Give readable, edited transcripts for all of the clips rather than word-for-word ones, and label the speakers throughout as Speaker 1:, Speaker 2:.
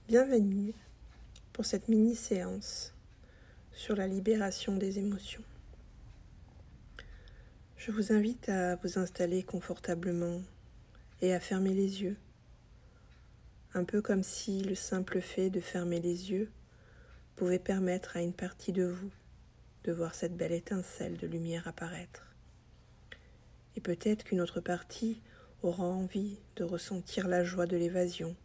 Speaker 1: Bienvenue pour cette mini-séance sur la libération des émotions. Je vous invite à vous installer confortablement et à fermer les yeux, un peu comme si le simple fait de fermer les yeux pouvait permettre à une partie de vous de voir cette belle étincelle de lumière apparaître. Et peut-être qu'une autre partie aura envie de ressentir la joie de l'évasion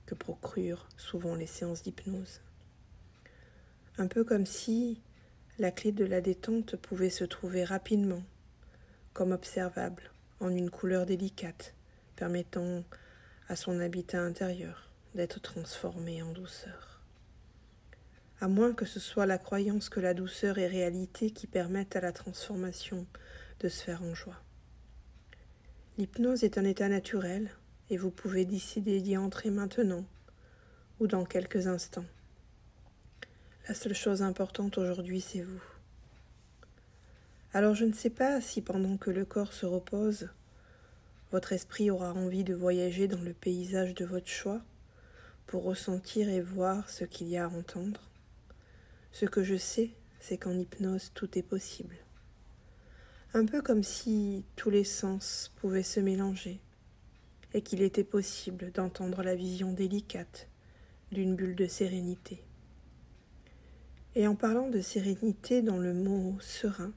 Speaker 1: que procurent souvent les séances d'hypnose. Un peu comme si la clé de la détente pouvait se trouver rapidement, comme observable, en une couleur délicate, permettant à son habitat intérieur d'être transformé en douceur. À moins que ce soit la croyance que la douceur est réalité qui permette à la transformation de se faire en joie. L'hypnose est un état naturel et vous pouvez décider d'y entrer maintenant ou dans quelques instants. La seule chose importante aujourd'hui, c'est vous. Alors je ne sais pas si pendant que le corps se repose, votre esprit aura envie de voyager dans le paysage de votre choix pour ressentir et voir ce qu'il y a à entendre. Ce que je sais, c'est qu'en hypnose, tout est possible. Un peu comme si tous les sens pouvaient se mélanger et qu'il était possible d'entendre la vision délicate d'une bulle de sérénité. Et en parlant de sérénité, dans le mot serein,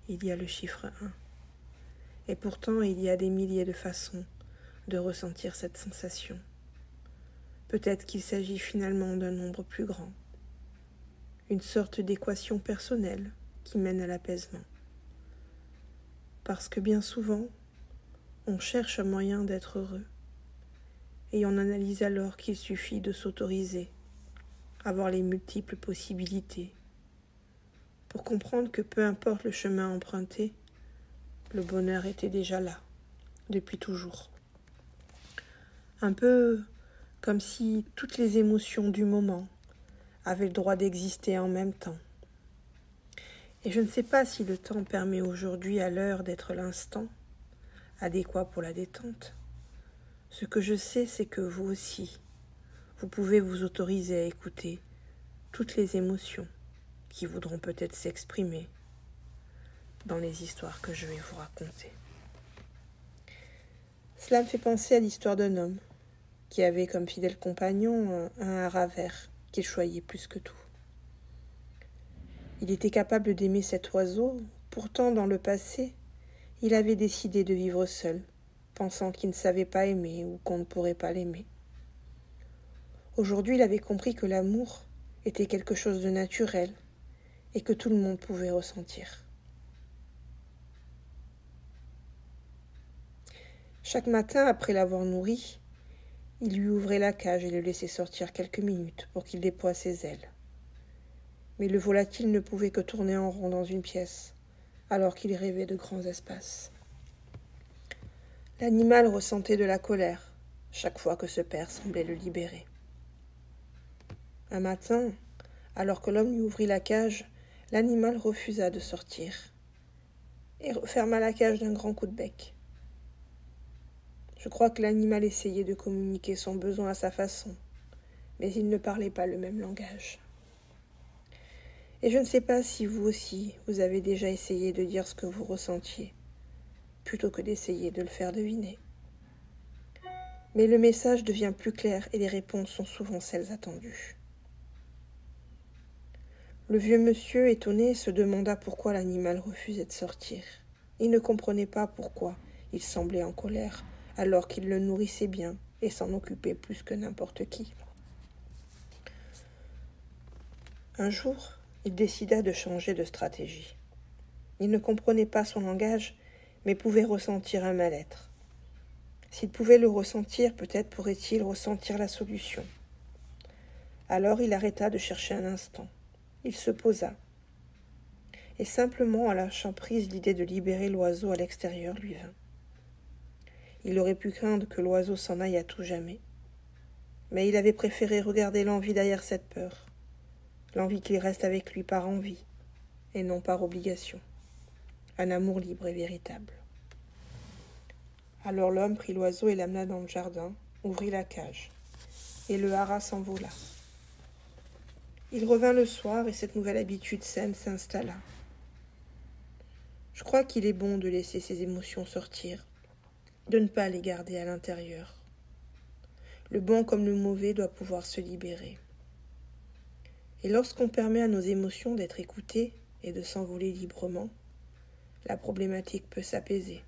Speaker 1: il y a le chiffre 1. Et pourtant, il y a des milliers de façons de ressentir cette sensation. Peut-être qu'il s'agit finalement d'un nombre plus grand, une sorte d'équation personnelle qui mène à l'apaisement. Parce que bien souvent, on cherche un moyen d'être heureux, et on analyse alors qu'il suffit de s'autoriser à voir les multiples possibilités, pour comprendre que peu importe le chemin emprunté, le bonheur était déjà là, depuis toujours. Un peu comme si toutes les émotions du moment avaient le droit d'exister en même temps. Et je ne sais pas si le temps permet aujourd'hui à l'heure d'être l'instant adéquat pour la détente. Ce que je sais, c'est que vous aussi, vous pouvez vous autoriser à écouter toutes les émotions qui voudront peut-être s'exprimer dans les histoires que je vais vous raconter. Cela me fait penser à l'histoire d'un homme qui avait comme fidèle compagnon un haras vert qu'il choyait plus que tout. Il était capable d'aimer cet oiseau, pourtant dans le passé, il avait décidé de vivre seul, pensant qu'il ne savait pas aimer ou qu'on ne pourrait pas l'aimer. Aujourd'hui, il avait compris que l'amour était quelque chose de naturel et que tout le monde pouvait ressentir. Chaque matin, après l'avoir nourri, il lui ouvrait la cage et le laissait sortir quelques minutes pour qu'il déploie ses ailes. Mais le volatile ne pouvait que tourner en rond dans une pièce, alors qu'il rêvait de grands espaces. L'animal ressentait de la colère chaque fois que ce père semblait le libérer. Un matin, alors que l'homme lui ouvrit la cage, l'animal refusa de sortir et referma la cage d'un grand coup de bec. Je crois que l'animal essayait de communiquer son besoin à sa façon, mais il ne parlait pas le même langage. Et je ne sais pas si vous aussi, vous avez déjà essayé de dire ce que vous ressentiez, plutôt que d'essayer de le faire deviner. Mais le message devient plus clair et les réponses sont souvent celles attendues. Le vieux monsieur, étonné, se demanda pourquoi l'animal refusait de sortir. Il ne comprenait pas pourquoi il semblait en colère, alors qu'il le nourrissait bien et s'en occupait plus que n'importe qui. Un jour, il décida de changer de stratégie. Il ne comprenait pas son langage, mais pouvait ressentir un mal-être. S'il pouvait le ressentir, peut-être pourrait-il ressentir la solution. Alors il arrêta de chercher un instant. Il se posa. Et simplement, en lâchant prise, l'idée de libérer l'oiseau à l'extérieur lui vint. Il aurait pu craindre que l'oiseau s'en aille à tout jamais. Mais il avait préféré regarder l'envie derrière cette peur. L'envie qu'il reste avec lui par envie, et non par obligation. Un amour libre et véritable. Alors l'homme prit l'oiseau et l'amena dans le jardin, ouvrit la cage. et le hara s'envola. Il revint le soir et cette nouvelle habitude saine s'installa. Je crois qu'il est bon de laisser ses émotions sortir, de ne pas les garder à l'intérieur. Le bon comme le mauvais doit pouvoir se libérer. Et lorsqu'on permet à nos émotions d'être écoutées et de s'envoler librement, la problématique peut s'apaiser.